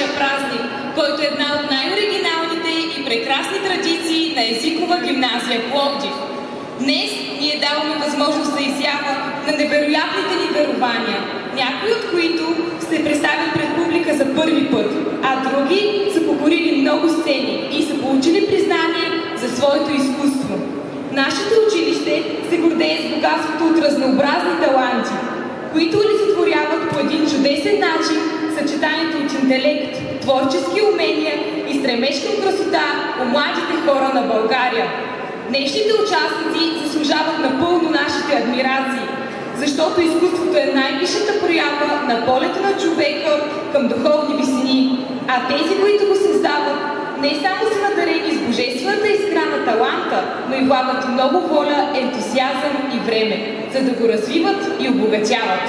нашия празник, който е една от най-оригиналните и прекрасни традиции на езикова гимназия Пловдив. Днес ние даваме възможност за изява на невероятните ни дарования, някои от които се представят пред публика за първи път, а други са покорили много сцени и са получили признание за своето изкуство. Нашето училище се гордее с богатството от разнообразни таланти, които олицетворяват по един чудесен начин съчетанието от интелект, творчески умения и стремеж към красота у младите хора на България. Днешните участници заслужават напълно нашите адмирации, защото изкуството е най-висшата проява на полета на човека към духовни висини, а тези, които го създават, не само са надарени с божествената искра на таланта, но и влагат много воля, ентусиазъм и време, за да го развиват и обогатяват.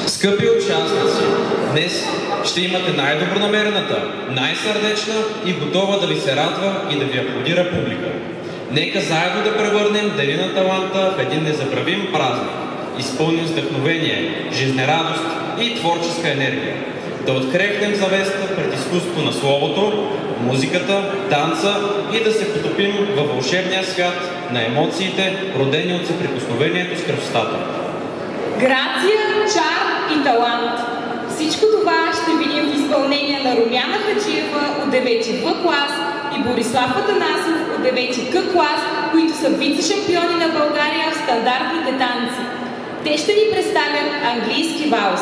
Скъпи участници, днес ще имате най-добронамерената, най-сърдечна и готова да ви се радва и да ви аплодира публика. Нека заедно да превърнем Деня на таланта в един незабравим празник, изпълнен с вдъхновение, жизнерадост и творческа енергия. Да открехнем завесата пред изкуството на словото, музиката, танца и да се потопим във вълшебния свят на емоциите, родени от съприкосновението с красотата. Грация, чар и талант. Всичко това ще видим в изпълнение на Румяна Хаджиева от 9-ти В клас и Борислав Атанасов от 9-ти К клас, които са вице-шампиони на България в стандартните танци. Те ще ни представят английски валс.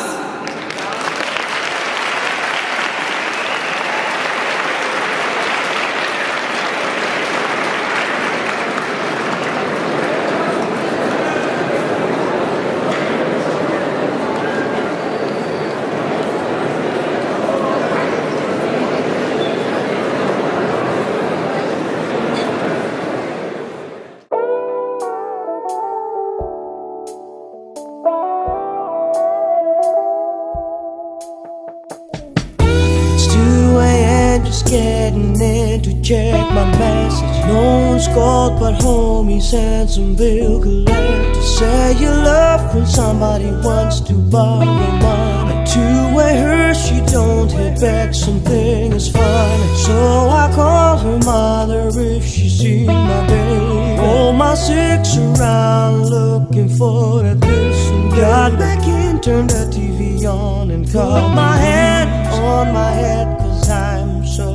Getting in to check my message. No one's called but homies and some bill collectors. Say you love when somebody wants to borrow money. Two-way her, she don't hit back, something is funny. So I call her mother if she's seen my baby. All my six around looking for that person. Got back in, turned the TV on and caught my hand on my head, 'cause I'm so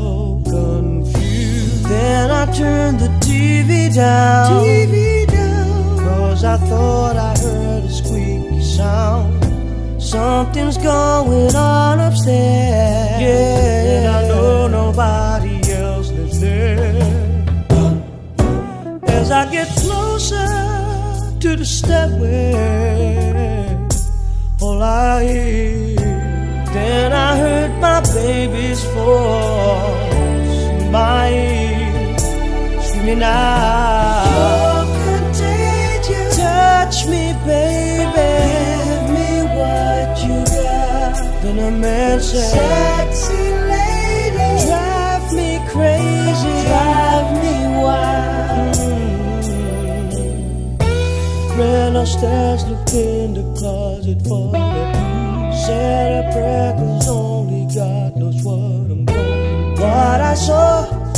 confused. Then I turned the TV down, 'cause I thought I heard a squeaky sound. Something's going on upstairs, yeah, and I know nobody else lives there. As I get closer to the stairway, all I hear, then I heard my baby's voice in my ear, screaming out, "You're contagious. Touch me, baby. Give me what you got." Then a man said, "Sexy lady, drive me crazy, drive me wild." Ran upstairs, looked in the closet for the said a prayer, 'cause only God knows what I'm going. What I saw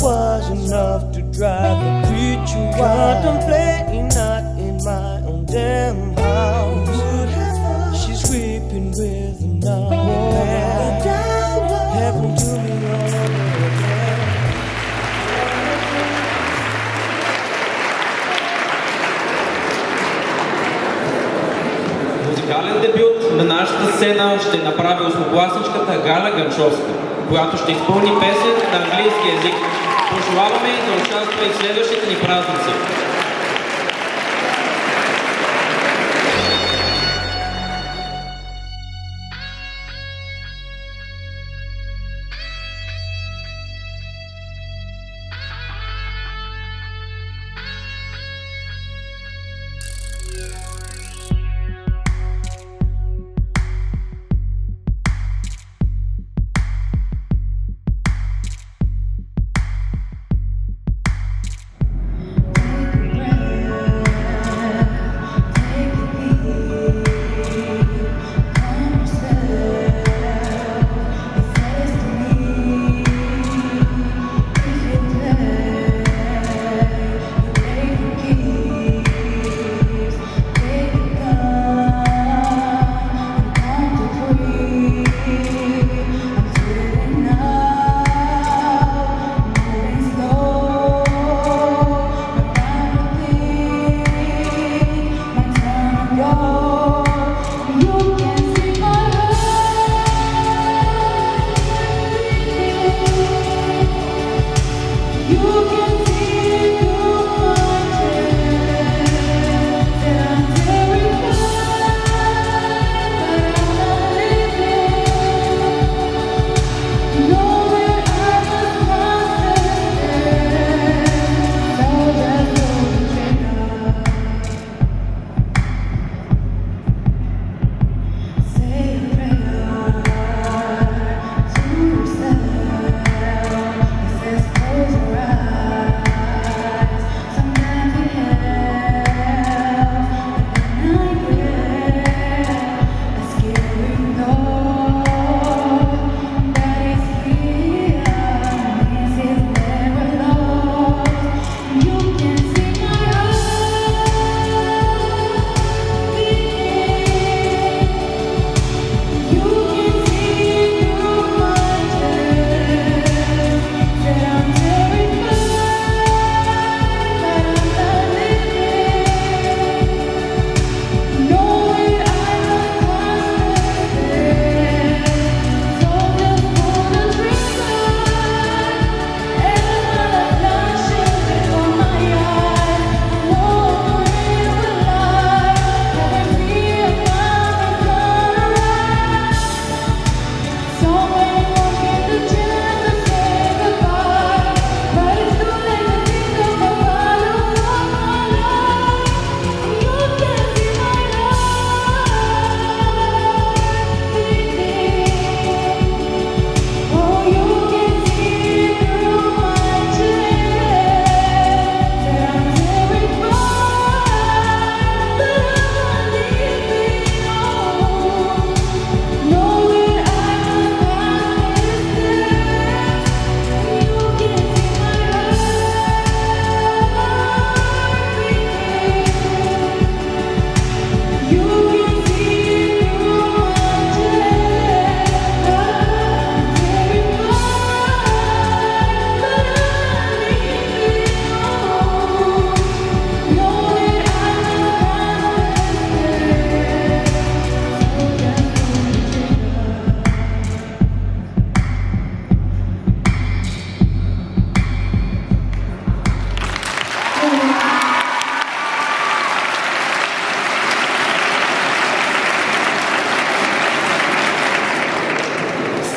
was enough to drive a creature wild. Contemplating not in my own damn house. She's weeping with another man. Happened to me all over again. Музикален дебют на нашата сцена ще направи осмокласничката Галя Ганчовска, която ще изпълни песен на английски език. Пожелаваме и да участва и в следващите ни празници.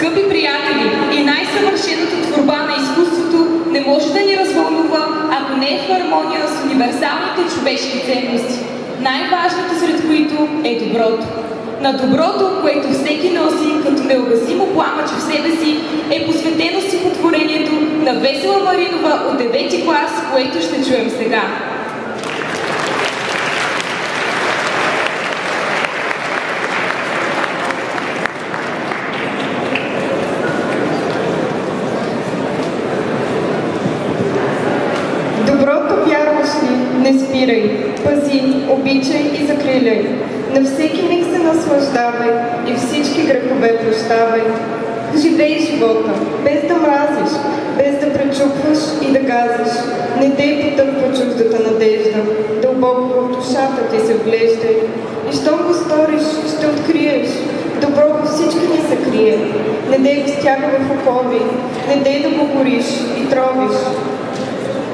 Скъпи приятели, и най-съвършената творба на изкуството не може да ни развълнува, ако не е в хармония с универсалните човешки ценности, най-важното сред които е доброто. На доброто, което всеки носи като неугасимо пламъче в себе си, е посветено стихотворението на Весела Маринова от 9-ти клас, което ще чуем сега. Доброто вярваш ли, не спирай, пази, обичай и закриляй. На всеки миг се наслаждавай и всички грехове прощавай. Живей живота, без да мразиш, без да пречупваш и да газиш. Не дей потъпва чуждата надежда, дълбоко в душата ти се вглеждай. И щом го сториш, ще откриеш, добро във всички ни се крие. Не дей го стяга в окови, не дей да го гориш и тровиш.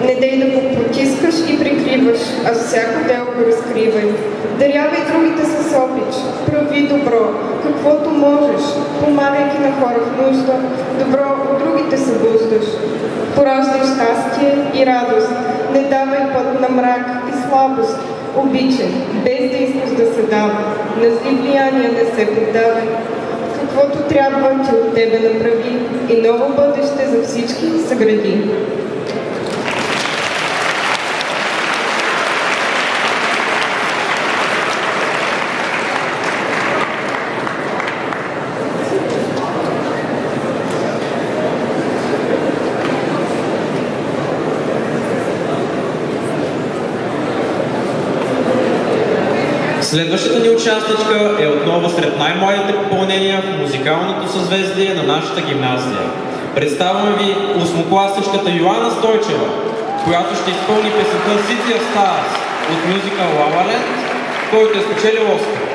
Не дей да го потискаш и прикриваш, а всяко дело го разкривай. Дарявай другите с обич, прави добро, каквото можеш, помагайки на хора в нужда, добро от другите събуждаш. Пораждай щастие и радост, не давай път на мрак и слабост, обичай, без да искаш да се дава, на зли влияния не се поддавай. Каквото трябва ти от тебе направи и ново бъдеще за всички съгради. Следващата ни участничка е отново сред най-младите попълнения в музикалното съзвездие на нашата гимназия. Представяме ви осмокласничката Йоана Стойчева, която ще изпълни песента City of Stars от мюзикъл La La Land, който е спечелил Оскар.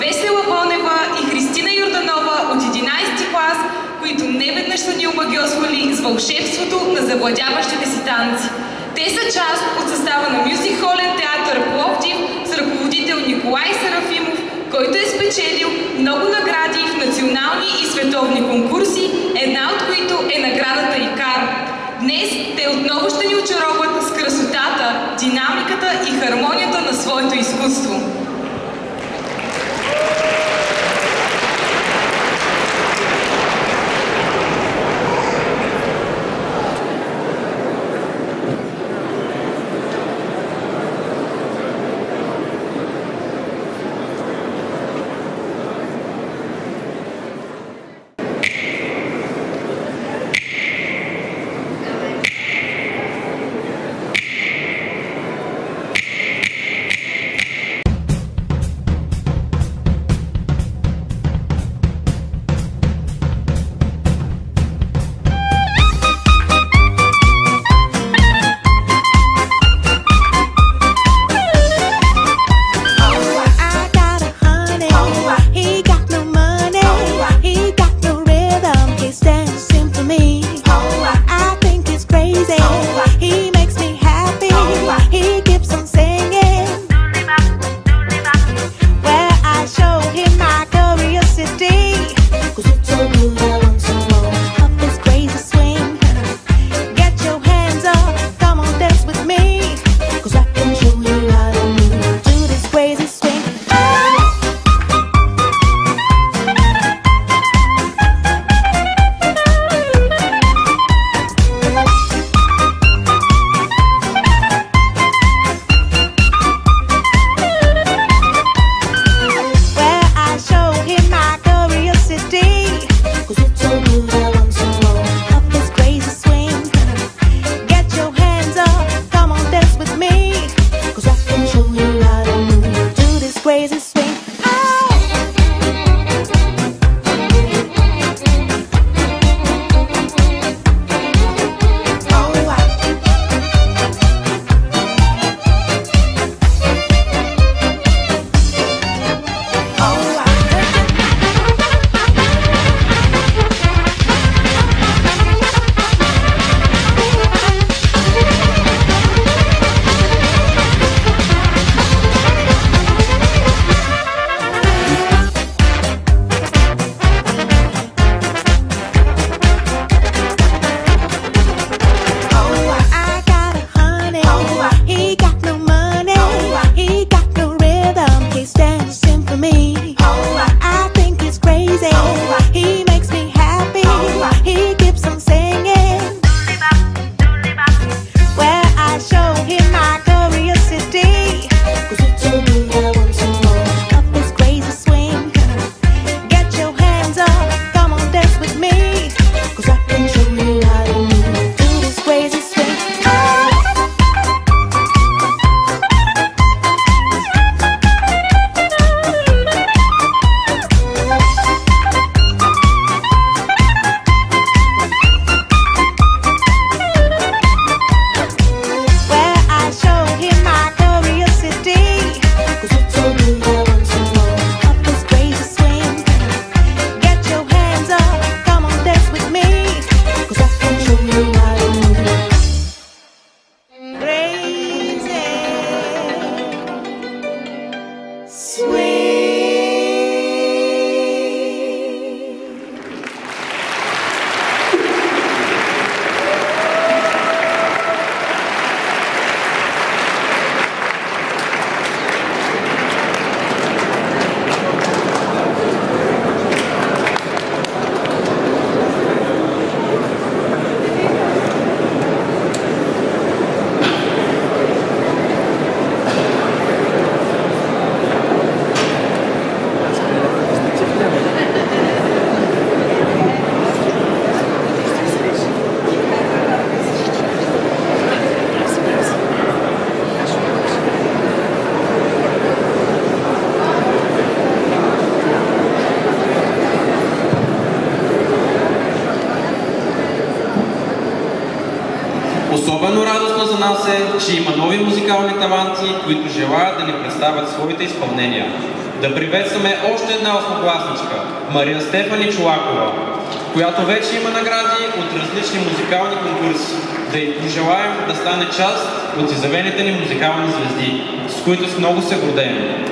Весела Бонева и Христина Йорданова от 11 клас, които неведнъж са ни с вълшебството на завладяващите си танци. Те са част от състава на Мюзик-холен театър Пловдив с ръководител Николай Серафимов, който е спечелил много награди в национални и световни конкурси, една от които е наградата Икар. Днес те отново ще ни очароват с красотата, динамиката и хармонията на своето изкуство. Особено радостно за нас е, че има нови музикални таланти, които желаят да ни представят своите изпълнения. Да приветстваме още една осмокласничка – Мария Стефани Чолакова. която вече има награди от различни музикални конкурси. Да й пожелаем да стане част от изявените ни музикални звезди, с които с много се гордеем.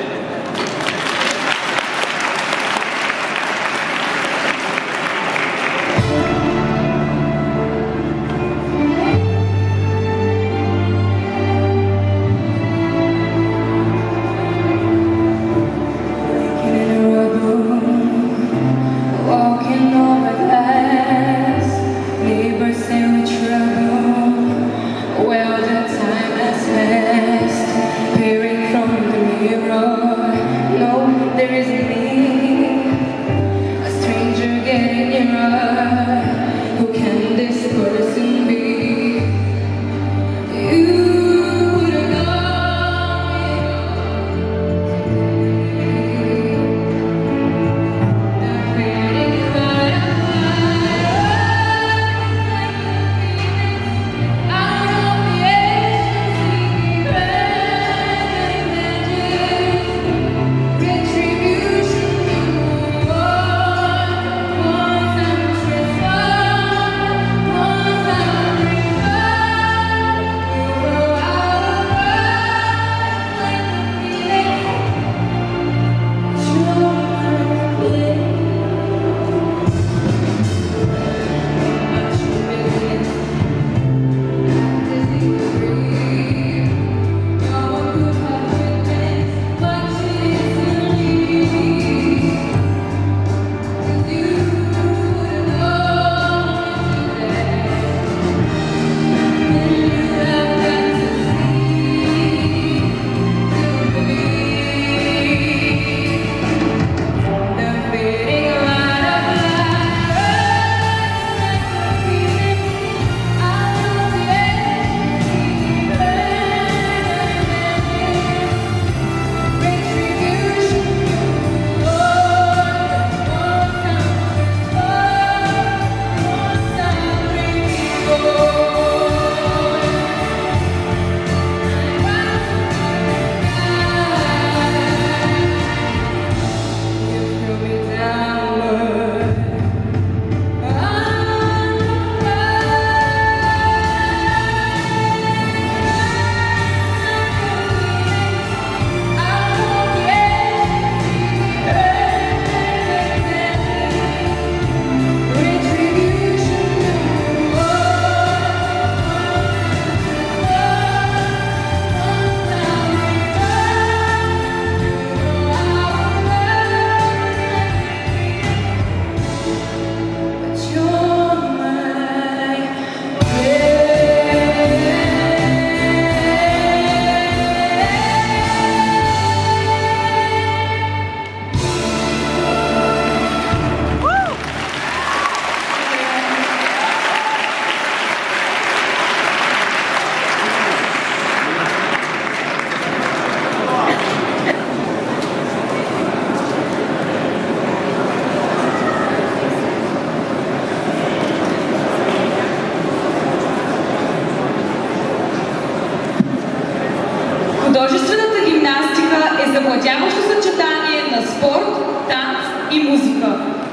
Художествената гимнастика е завладяващо съчетание на спорт, танц и музика.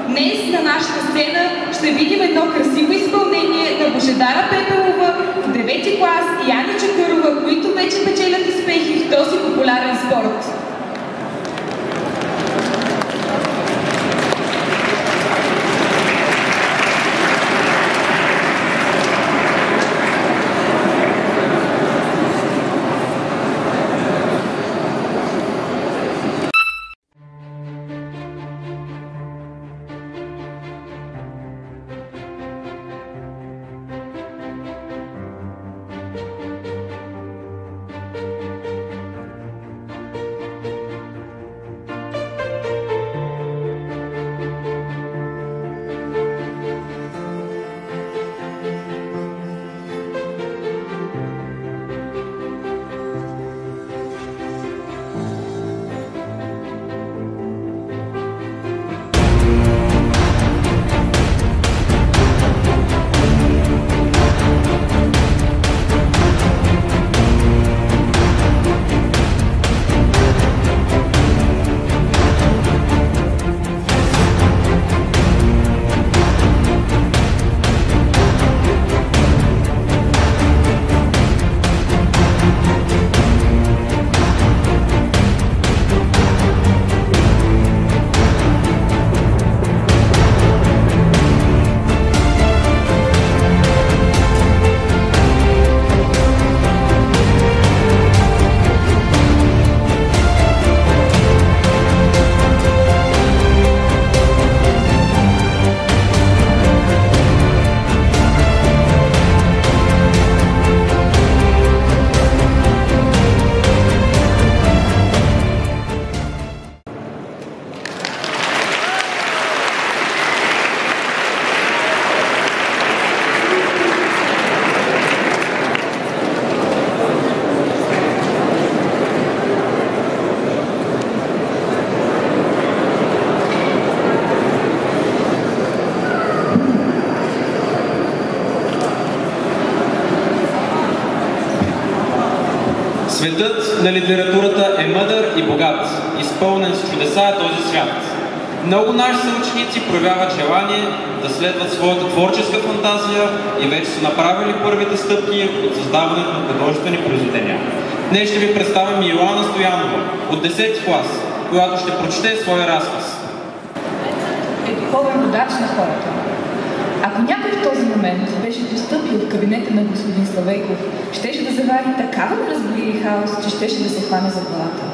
Днес на нашата сцена ще видим едно красиво изпълнение на Божидара Пепелова в 9-ти клас и Ани Чакърова, които вече печелят успехи в този популярен спорт. Светът на литературата е мъдър и богат, изпълнен с чудеса е този свят. Много наши съученици проявяват желание да следват своята творческа фантазия и вече са направили първите стъпки от създаването на художествени произведения. Днес ще ви представим Йоана Стоянова от 10 клас, която ще прочете своя разказ. Е духовен водач на хората. Ако някой в този момент беше достъпил в кабинета на господин Славейков, щеше да завари такава неразборили хаос, че щеше да се хване за главата.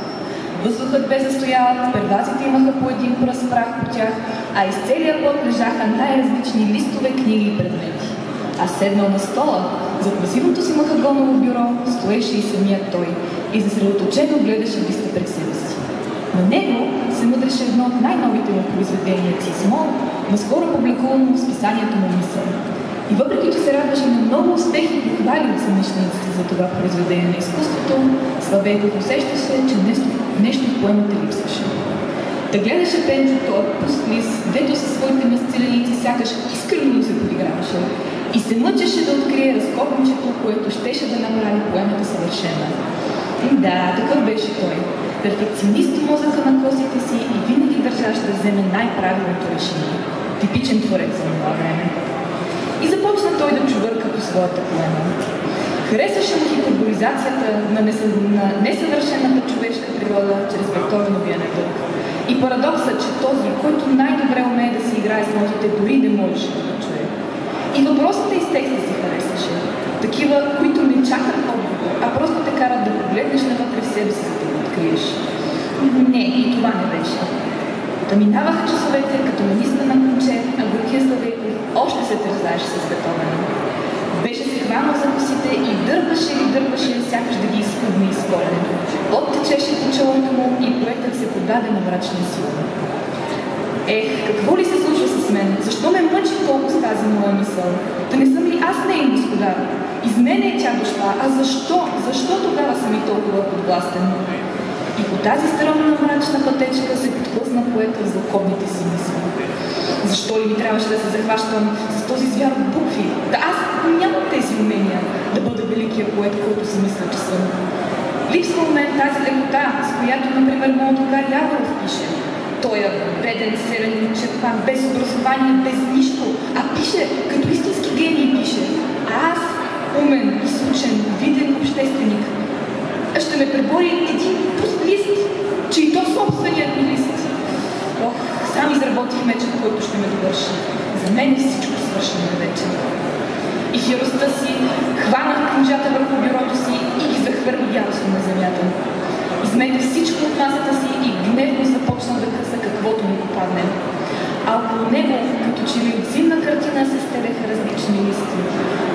Въздухът бе застоял, перваците имаха по един пръст прах по тях, а из целия плод лежаха най-различни листове, книги и предмети. А седнал на стола, зад масивното си махагоново бюро, стоеше и самият той и съсредоточено гледаше листа пред себе си. На него се мъдреше едно от най-новите му произведения «Цисмо», наскоро публикувано в списанието му «Мисъл». И въпреки, че се радваше на много успехи и похвали от съмишлениците за това произведение на изкуството, Славейков усещаше, че нещо в поемата липсваше. Да гледаше Пенчо този пуст лист, дето със своите насциленици сякаш искрено се подиграваше и се мъчеше да открие разковничето, което щеше да направи поемата съвършена. Да, такъв беше той. Перфекционист в мозъка на косите си и винаги държащ да вземе най-правилното решение. Типичен творец за това време. И започна той да чувърка по своята поема. Харесваше му хиперболизацията на несъвършената човешка природа чрез векторновия недък. И парадоксът, че този, който най-добре умее да си играе с нотите, дори не можеше да го чуе. И въпросите из текста си харесваше. Такива, които не чакат отговор, а просто те карат да погледнеш навътре в себе си, за да го откриеш. Не, и това не беше. Да минаваха часовете, като министър на конче, а горкия Славейков още се тързаеше с Бетовена. Беше се хванал за косите и дърпаше, сякаш да ги изхъбне из коренето. Оттечеше по челото му и проектът се подаде на мрачния сила. Ех, какво ли се случва с мен? Защо ме мъчи толкова с тази моя мисъл? Да не съм ли аз неин господар? Из мене е тя дошла, а защо? Защо тогава съм и толкова подвластен? И по тази стръмна мрачна пътечка се подхлъсна поета в злокобните си мисли. Защо ли ми трябваше да се захващам с този звяр от букви? Да аз нямам тези умения да бъда великия поет, който си мисля, че съм. Липсва у мен тази лекота, с която, например, моят другар Яворов пише. Той е беден, селен черпан, без образование, без нищо, а пише, като истински гений пише. А аз, умен, изучен, виден общественик, ще ме пребори един пуст лист, че и то собственият ми лист. Ох, сам изработих мечът, който ще ме довърши. За мен е всичко свършено вече. И в яростта си хванах книжата върху бюрото си и ги захвърли яростно на земята. Измете всичко от масата си и гневно започна да къса каквото му попадне. А около него, като че ли от зимна картина, се стелеха различни листи.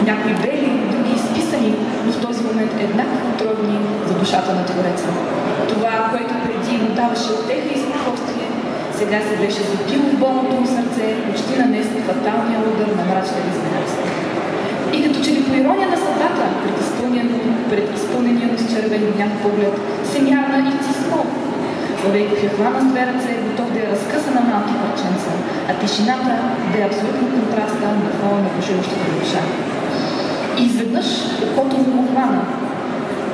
Някои бели, други изписани, но в този момент еднакво трудни за душата на Твореца. Това, което преди му даваше утеха и спокойствие, сега се беше запило в болното му сърце, почти нанесли фаталния удар на мрачна изненадство. И като че ли по ирония на съдбата, пред изпълнения му с червен гняв поглед, се мярна и Цисмо. Славейков я хвана с две ръце, готов да я разкъса на малки парченца, а тишината да е абсолютно контраста на фона на бушуващата душа. И изведнъж окото му хвана,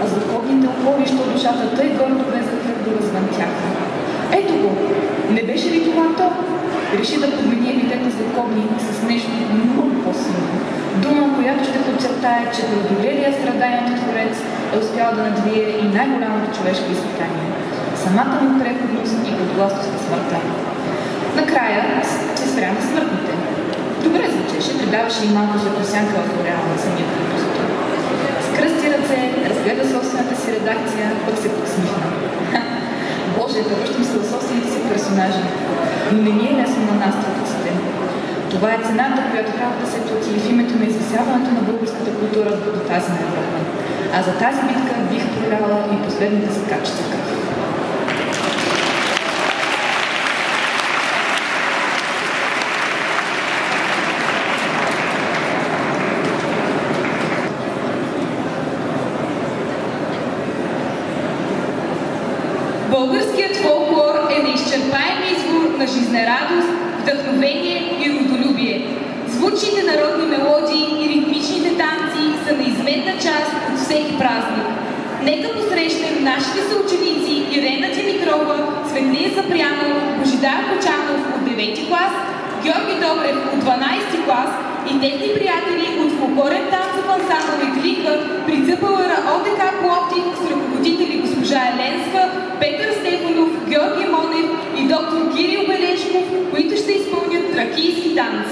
а злокобните окови, що душата тъй гордо бе закръгло развънтяха. Ето го! Не беше ли това то? Реши да подмени епитета злокобни с нещо много по-силно. Дума, която ще подчертае, че преодолелият страданието Творец е успял да надвие и най-голямото човешко изпитание. Самата му преходност и подгласност на смъртта. Накрая се спря на смъртните. Добре звучеше, придаваше и малко светосянка вореала на самия композитор. Скръсти ръце, разгледа собствената си редакция, пък се подсмихна. Боже, връщам се в собствените си персонажи, но не ни е лесно на нас творците. Това е цената, която трябва да се плати в името на извисяването на българската култура до тази на Европа. А за тази битка бих проляла и последната си капчица кръв. Българският фолклор е неизчерпаем извор на жизнерадост, вдъхновение и родолюбие. Звучните народни мелодии и ритмичните танци са неизменна част от всеки празник. Нека посред срещнем нашите съученици Ирена Димитрова, Светлия Запрянов, Божидар Кочанов от 9 клас, Георги Добрев от 12 клас и техни приятели от фолклорен танцов ансамбъл Иглика при ЦПЛР ОДК Пловдив с ръководители госпожа Еленска, Петър Стефанов, Георги Монев и доктор Кирил Белешков, които ще изпълнят тракийски танц.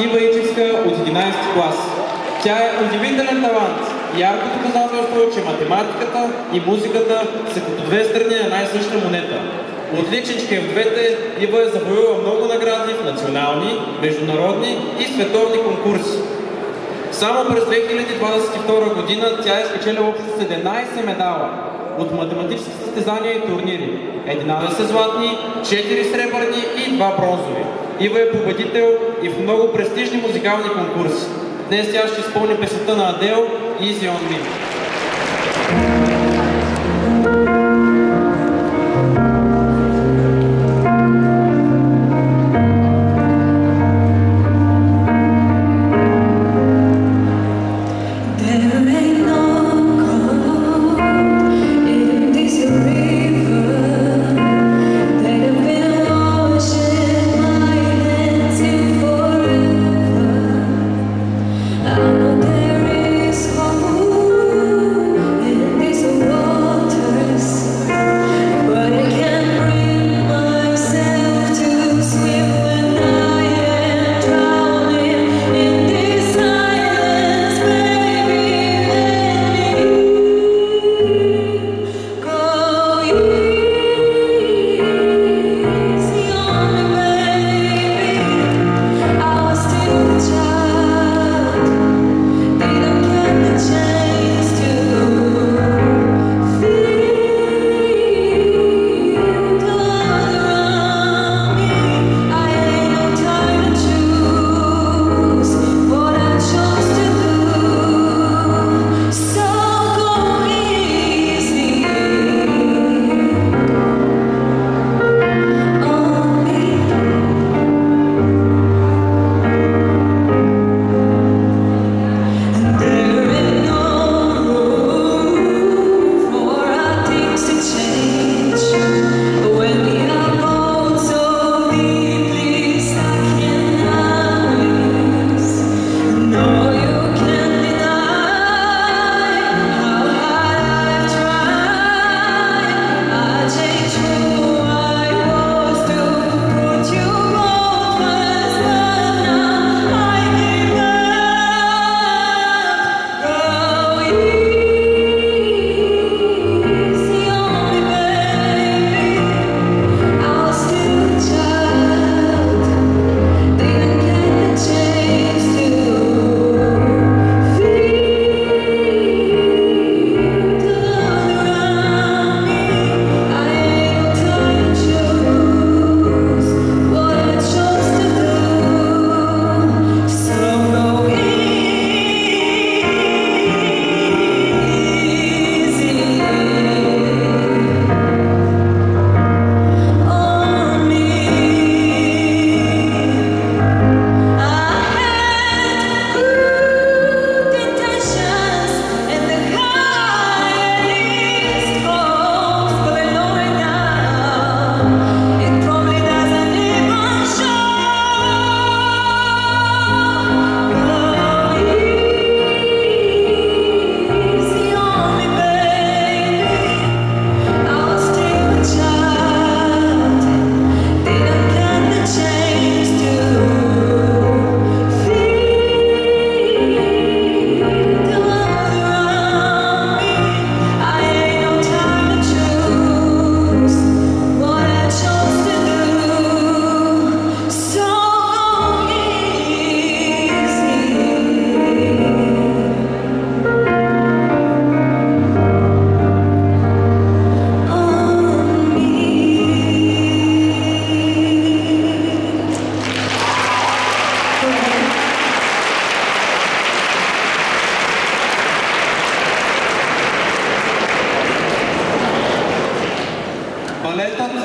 Ива Ичевска от 11 клас. Тя е удивителен талант. Ярко доказателство, че математиката и музиката са като две страни на най-съща монета. Отличничка в двете, Ива е завоювала много награди в национални, международни и световни конкурси. Само през 2022 година тя е спечелила общо 17 медала от математически състезания и турнири. 11 златни, 4 сребърни и 2 бронзови. Ива е победител и в много престижни музикални конкурси. Днес тя ще изпълни песента на Адел Easy on Me.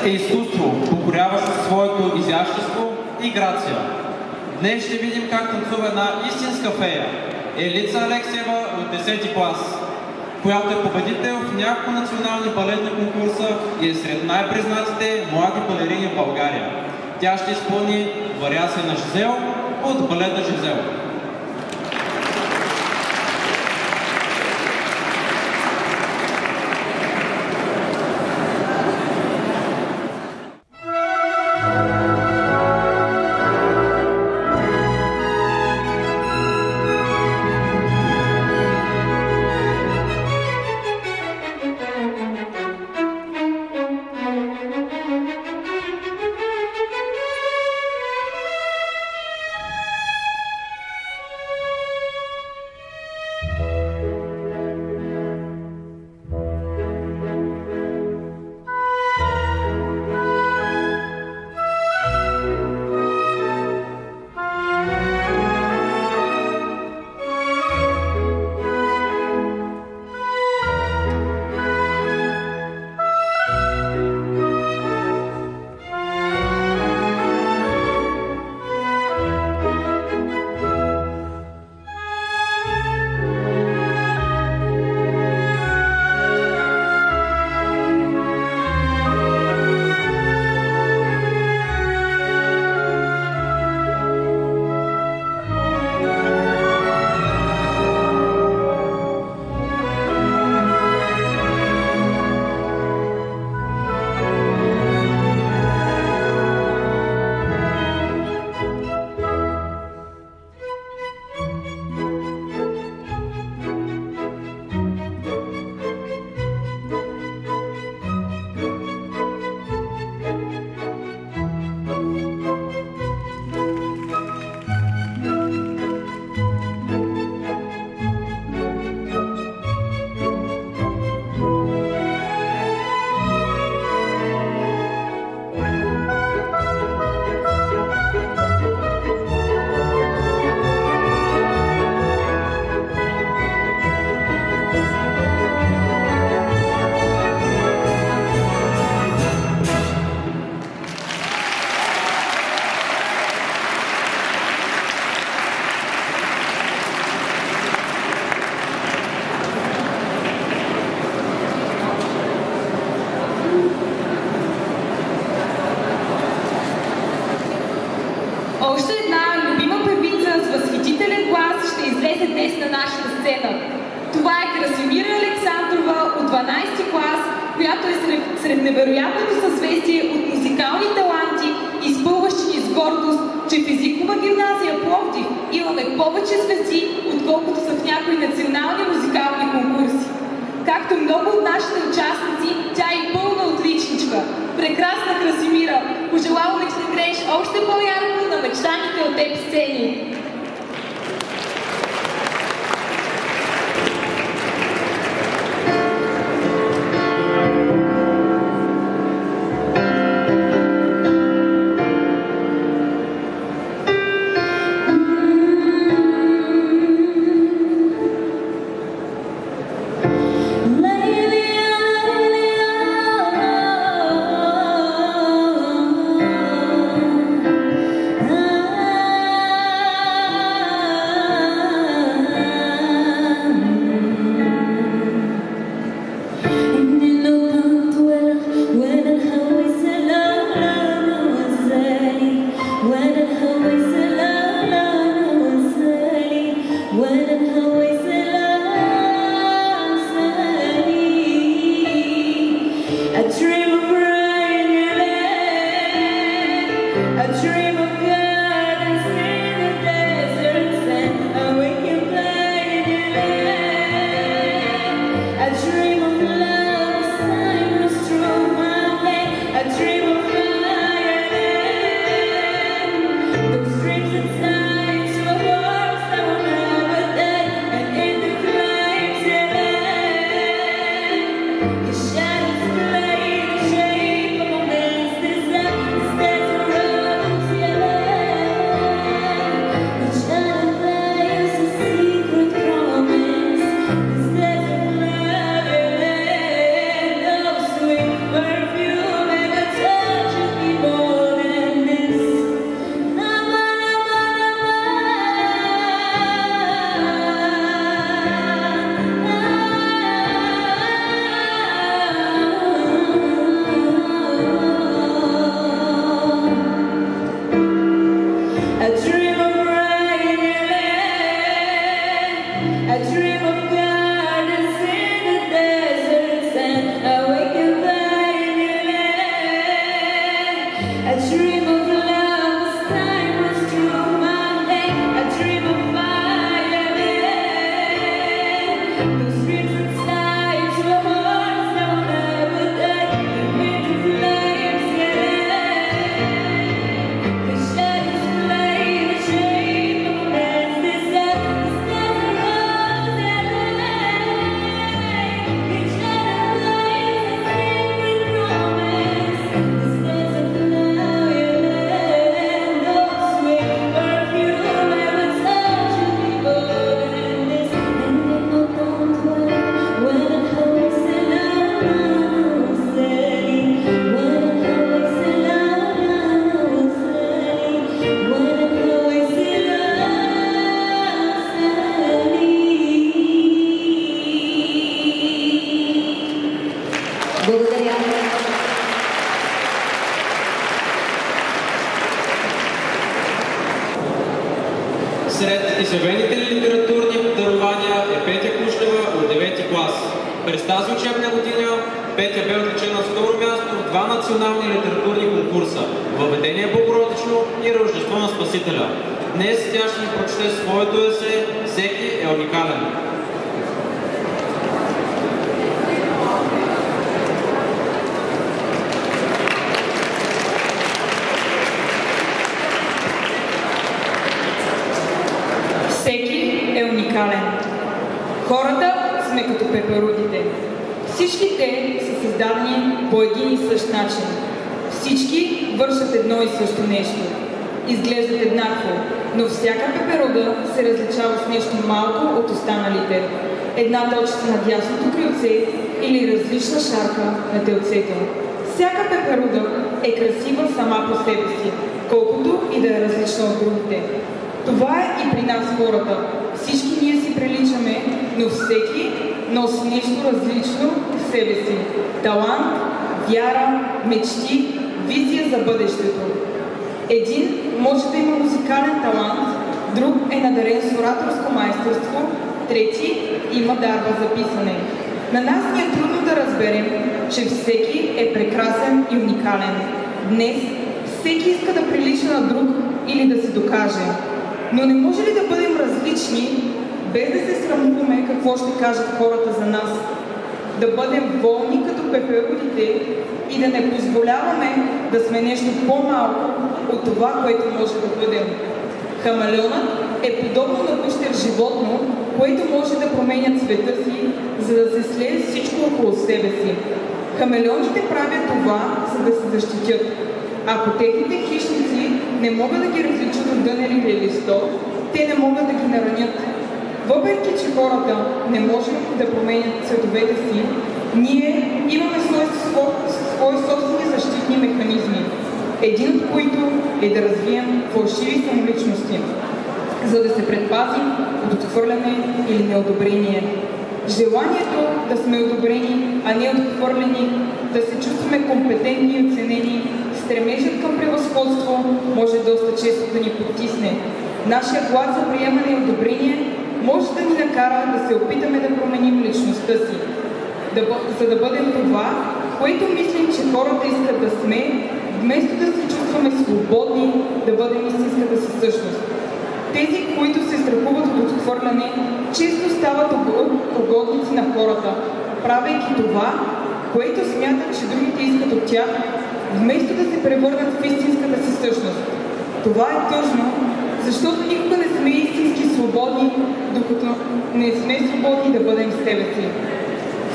е изкуство, покорява със своето изящество и грация. Днес ще видим как танцува една истинска фея, Елица Алексиева от 10 клас, която е победител в няколко национални балетни конкурса и е сред най-признатите млади балерини в България. Тя ще изпълни вариация на Жизел от балета Жизел. донесе днес на нашата сцена. Това е Красимира Александрова от 12-ти клас, която е сред невероятното съзвестие от музикални таланти, изпълващи ни с гордост, че в Езикова гимназия Пловдив имаме повече звезди, отколкото са в някои национални музикални конкурси. Както много от нашите участници, тя е пълна отличничка. Прекрасна Красимира! Пожелаваме ти да грееш още по-ярко на мечтаните от теб сцени. Сред изявените литературни дарования е Петя Кушлева от 9-ти клас. През тази учебна година Петя бе отличена на второ място в 2 национални литературни конкурса – Въведение Богородично и Рождество на Спасителя. Днес тя ще ни прочете своето есе "Всеки е уникален". Всеки е уникален. Хората сме като пеперудите. Всички те са създадени по един и същ начин. Всички вършат едно и също нещо. Изглеждат еднакво, но всяка пеперуда се различава с нещо малко от останалите. Една точка на дясното крилце или различна шарка на телцето. Всяка пеперуда е красива сама по себе си, колкото и да е различна от другите. Това е и при нас хората. Всички ние си приличаме, но всеки носи нещо различно в себе си. Талант, вяра, мечти, визия за бъдещето. Един може да има музикален талант, друг е надарен с ораторско майсторство, трети има дарба за писане. На нас ни е трудно да разберем, че всеки е прекрасен и уникален. Днес всеки иска да прилича на друг или да се докаже. Но не може ли да бъдем различни, без да се срамуваме какво ще кажат хората за нас? Да бъдем волни като пеперудите и да не позволяваме да сме нещо по-малко от това, което може да бъдем. Хамелеонът е подобно на гущер животно, което може да променя цвета си, за да се слее всичко около себе си. Хамелеоните правят това, за да се защитят. Ако техните хищници не могат да ги различат от дънер или листок, те не могат да ги наранят. Въпреки че хората не можем да променят цветовете си, ние имаме свои собствени защитни механизми, един от които е да развием фалшиви самоличности, за да се предпазим от отхвърляне или неодобрение. Желанието да сме одобрени, а не отхвърлени, да се чувстваме компетентни и оценени, стремежът към превъзходство може доста често да ни потисне. Нашия глад за приемане и одобрение може да ни накара да се опитаме да променим личността си, за да бъдем това, което мислим, че хората искат да сме, вместо да се чувстваме свободни, да бъдем истинската си същност. Тези, които се страхуват от отхвърляне, често стават угодници на хората, правейки това, което смятат, че другите искат от тях, вместо да се превърнат в истинската си същност. Това е тъжно, защото никога не сме истински свободни, докато не сме свободни да бъдем с себе си.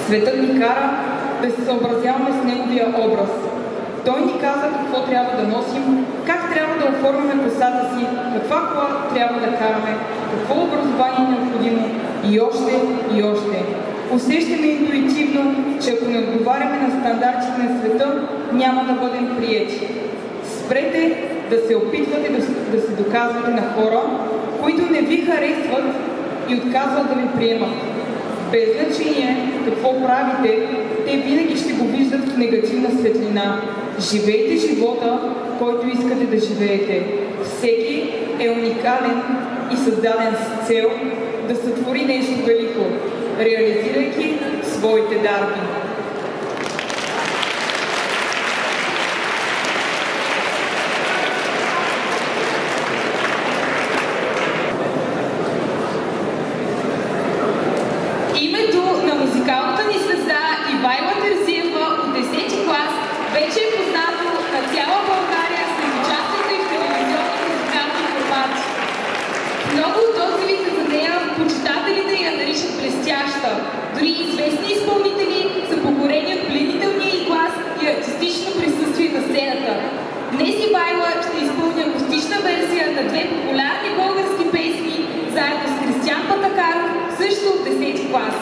Светът ни кара да се съобразяваме с неговия образ. Той ни каза какво трябва да носим, как трябва да оформяме косата си, каква кола трябва да караме, какво образование е необходимо и още и още. Усещаме интуитивно, че ако не отговаряме на стандартите на света, няма да бъдем приети. Спрете да се опитвате да се доказвате на хора, които не ви харесват и отказват да ви приемат. Без значение какво правите, те винаги ще го виждат в негативна светлина. Живейте живота, който искате да живеете. Всеки е уникален и създаден с цел да сътвори нещо велико, реализирайки своите дарби. Името на музикалната ни звезда Ивайла Терзиева от 10-ти клас вече е познато на цяла България след участието и в телевизионни музикални формати. Много от отзивите за нея почитателите я наричат блестяща. Дори известни изпълнители са покорени от пленителния ѝ глас и артистично присъствие на сцената. Днес Ивайла ще изпълни акустична версия на две популярни български песни заедно с Кристиян Патакаров, също от 10-ти клас.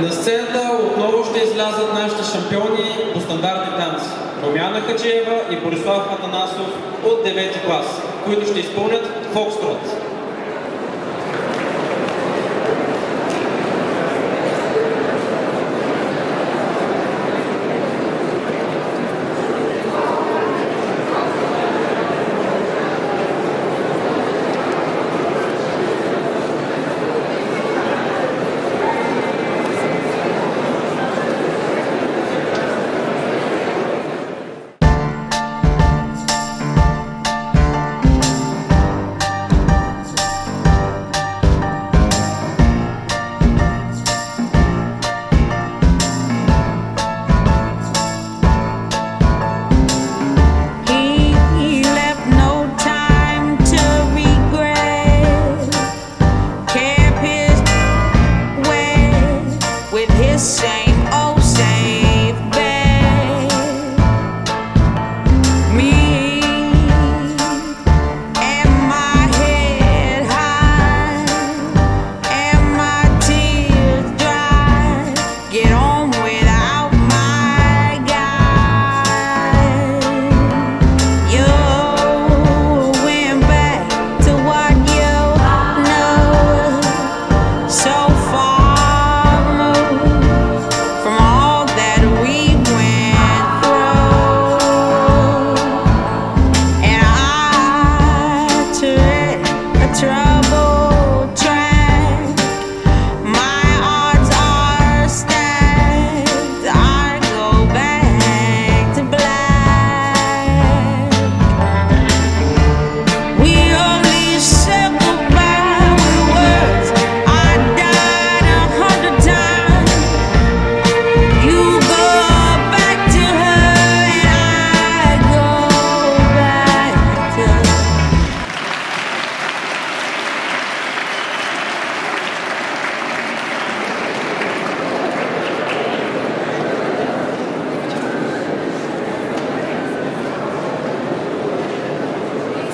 На сцената отново ще излязат нашите шампиони по стандартни танци Румяна Хаджиева и Борислав Атанасов от 9-ти клас, които ще изпълнят фокстрот.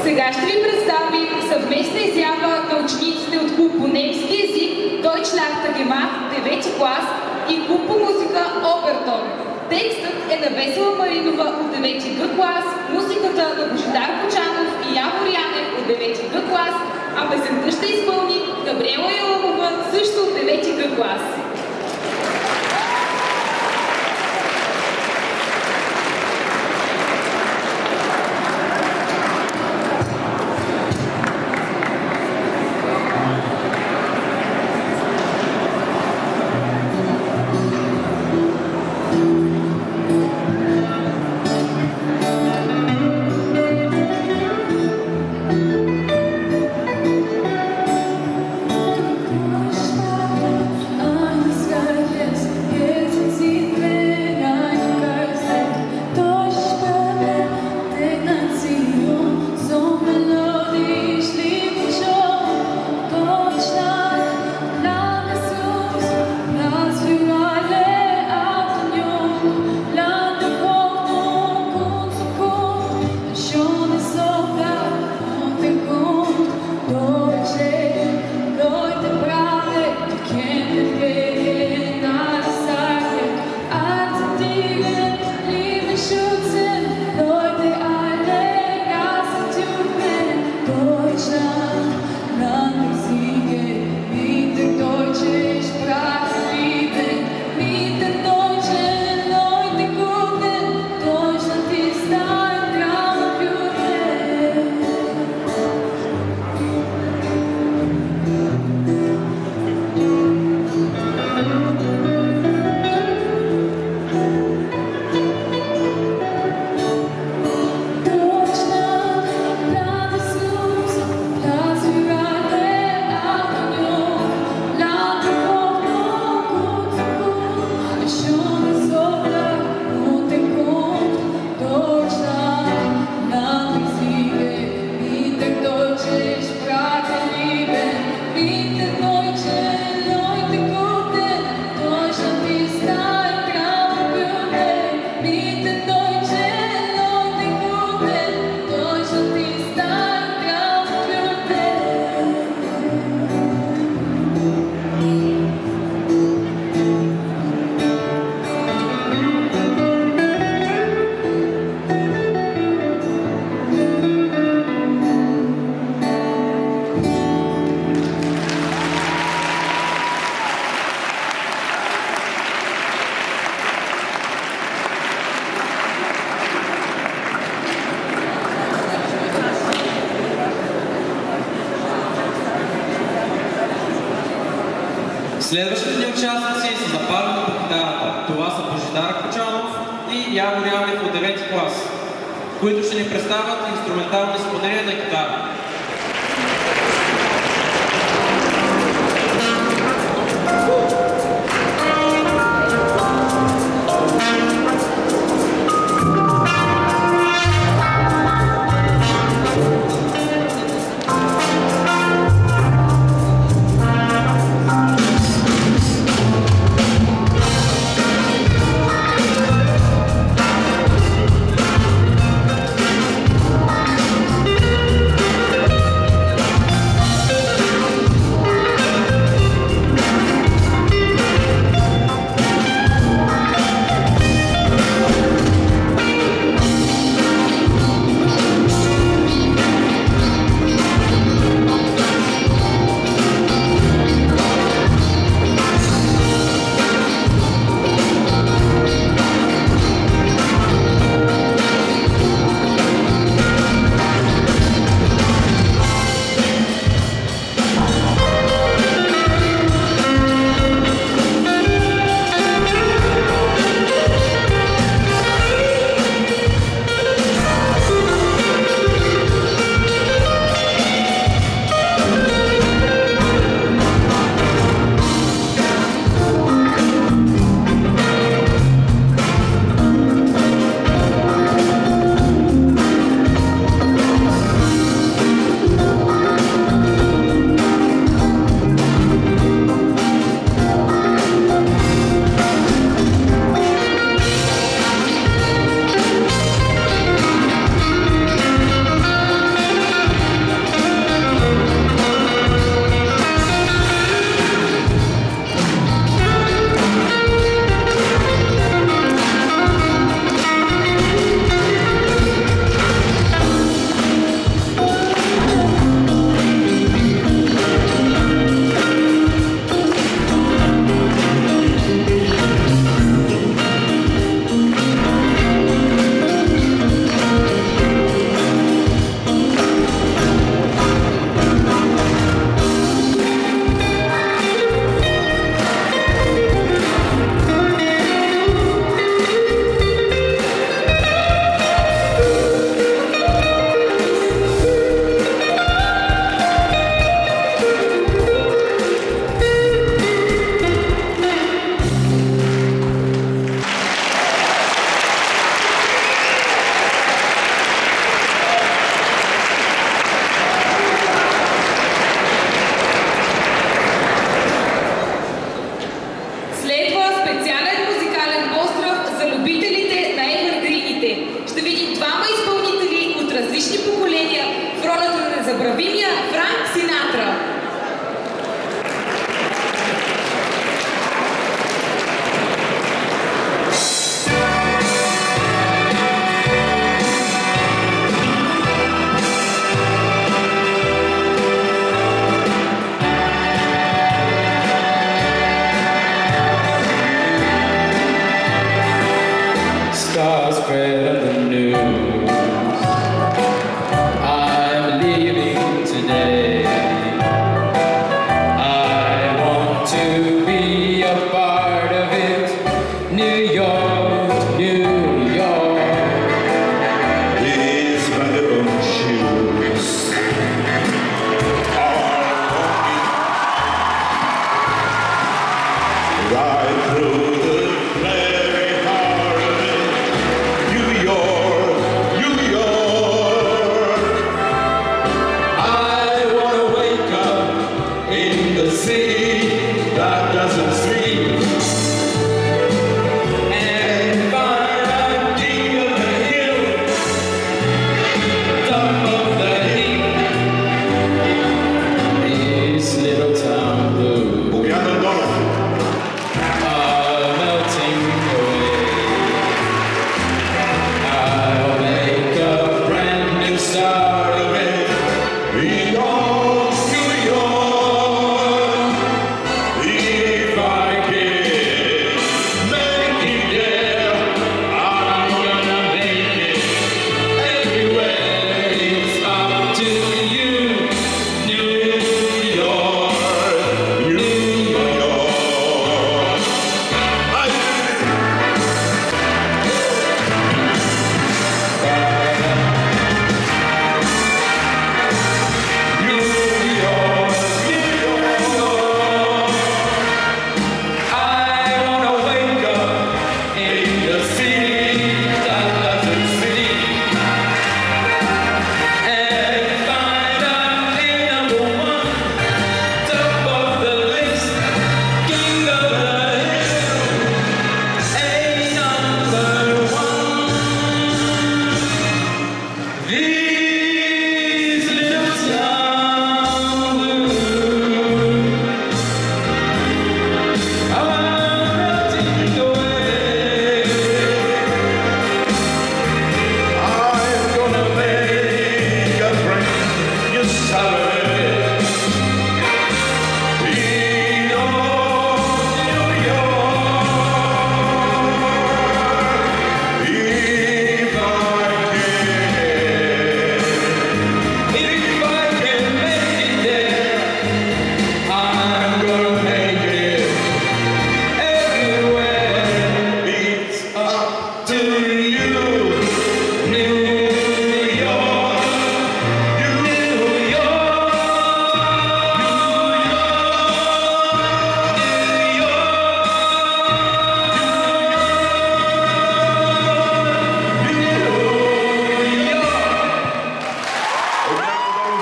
Сега ще ви представим съвместна изява на учениците от клуб по немски език Deutschlachter gemacht, 9-ти клас и клуб по музика Обертон. Текстът е на Весела Маринова от 9-ти Г клас, музиката на Божидар Кочанов и Явор Янев от 9-ти Г клас, а песента ще изпълни Габриела Яломова също от 9-ти Г клас. Следващите ни участници са запалени по китарата. Това са Божидар Кочанов и Яво Рявев от 9-ти клас, които ще ни представят инструментално изпълнение на китара. Забравимия Франк Синатра. Stars spread on the news. I'm leaving today.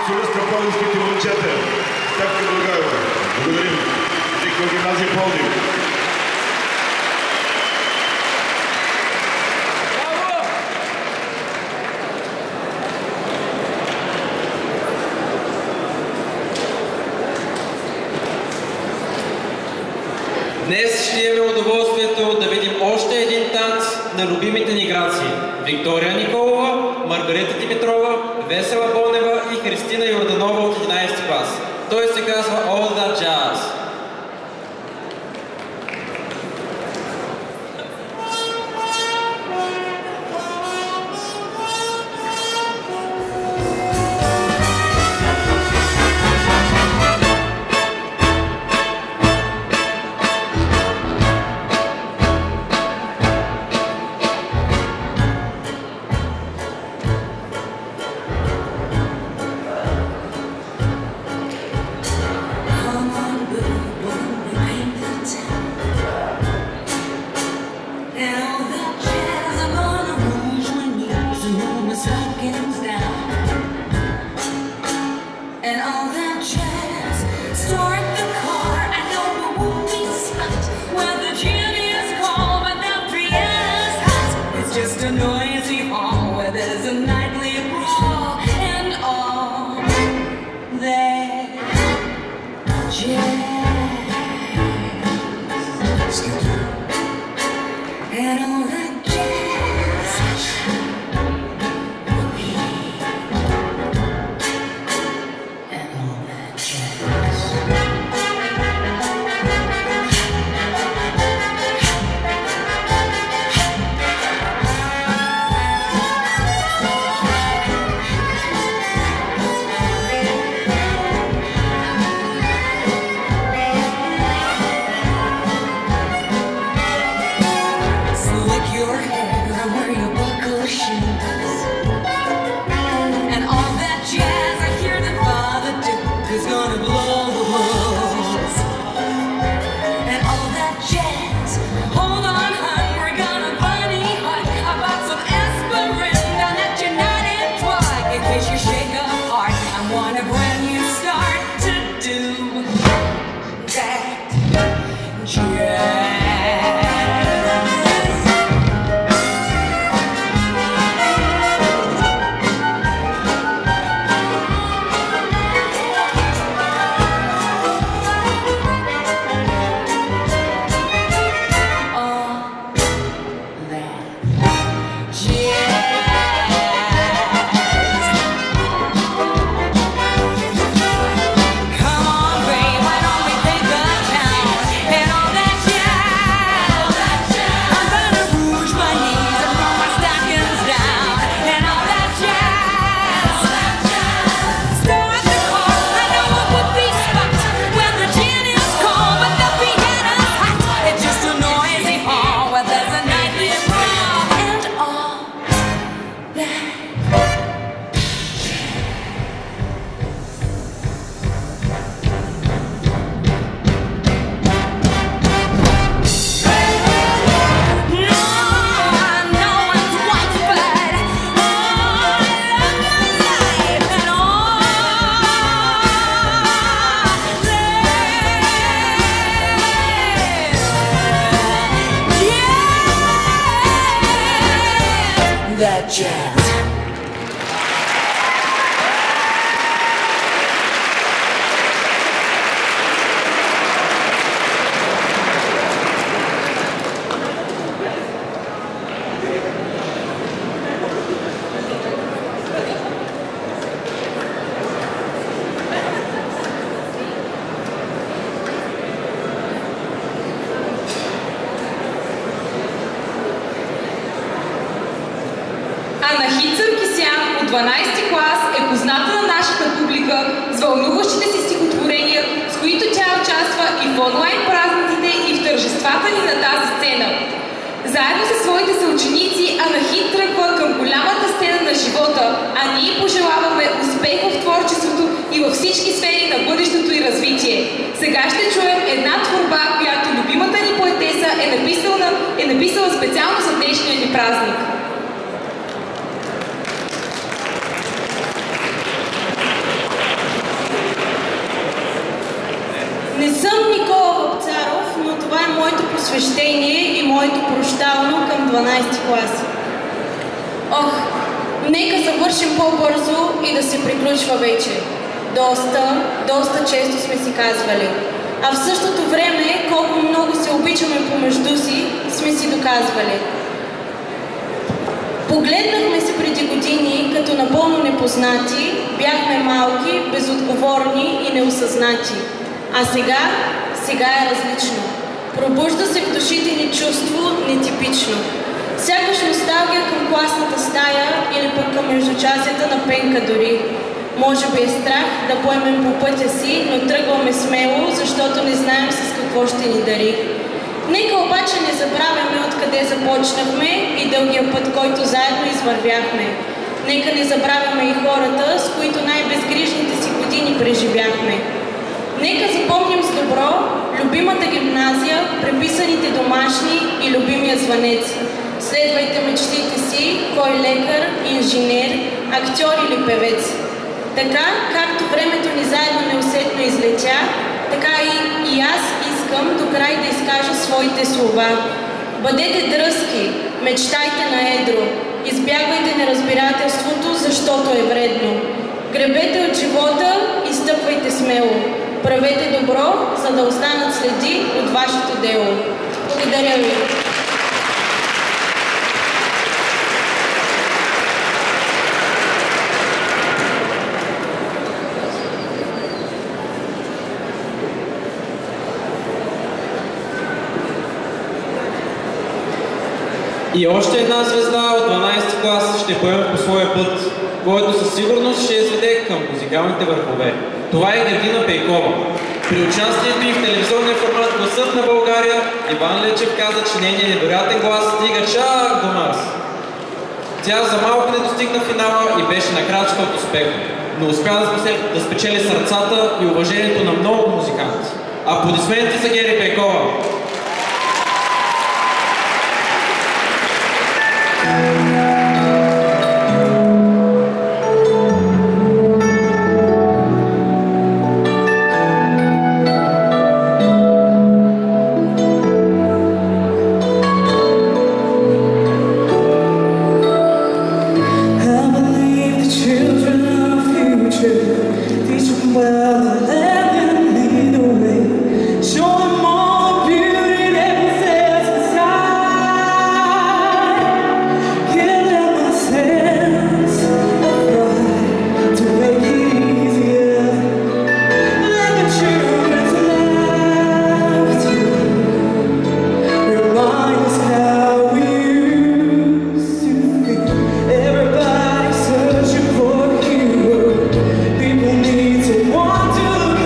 солиста пловдивските момчета. Стефка Благоева. Благодарим. Директор гимназия Пловдив. Днес ще имаме удоволствието да видим още един танц на любимите ни граци. Виктория Николова, Маргарита Димитрова, Весела Бонева и Христина Йорданова от 11 клас. Той се казва All That Jazz. Не съм Никола Вапцаров, но това е моето посвещение и моето прощално към 12-ти клас. Ох, нека завършим по-бързо и да се приключва вече. Доста често сме си казвали. А в същото време, колко много се обичаме помежду си, сме си доказвали. Погледнахме се преди години като напълно непознати, бяхме малки, безотговорни и неосъзнати. А сега е различно. Пробужда се в душите ни чувство нетипично. Сякаш носталгия към класната стая или пък към междучасията на Пенка дори. Може би е страх да поемем по пътя си, но тръгваме смело, защото не знаем с какво ще ни дари. Нека обаче не забравяме откъде започнахме и дългия път, който заедно извървяхме. Нека не забравяме и хората, с които най-безгрижните си години преживяхме. Нека запомним с добро любимата гимназия, преписаните домашни и любимия звънец. Следвайте мечтите си, кой лекар, инженер, актьор или певец. Така, както времето ни заедно неусетно излетя, така и аз искам до край да изкажа своите слова. Бъдете дръзки, мечтайте на едро, избягвайте неразбирателството, защото е вредно. Гребете от живота и стъпвайте смело. Правете добро, за да останат следи от вашето дело. Благодаря ви. И още една звезда от 12 клас ще поеме по своя път, който със сигурност ще изведе към музикалните върхове. Това е Гергина Пейкова. При участието ѝ в телевизионния формат "Гласът на България" Иван Лечев каза, че нейният невероятен глас стига чак до Марс. Тя за малко не достигна финала и беше на крачка от успеха, но успя да спечели сърцата и уважението на много музиканти. Аплодисменти за Гери Пейкова! Want to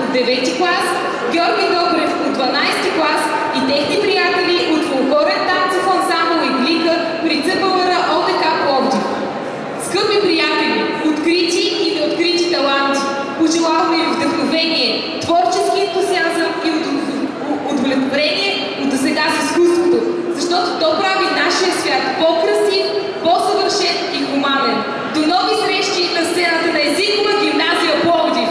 от 9-ти клас, Георги Добрев от 12-ти клас и техни приятели от фолклорен танцов ансамбъл Иглика при ЦПЛР ОДК Пловдив. Скъпи приятели, открити и неоткрити таланти, пожелаваме ви вдъхновение, творчески ентусиазъм и удовлетворение от досега с изкуството, защото то прави нашия свят по-красив, по-съвършен и хуманен. До нови срещи на сцената на Езикова гимназия Пловдив!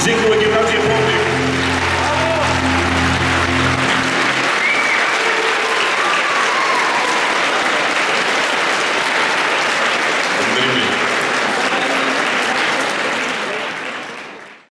Езикова гимназия Пловдив.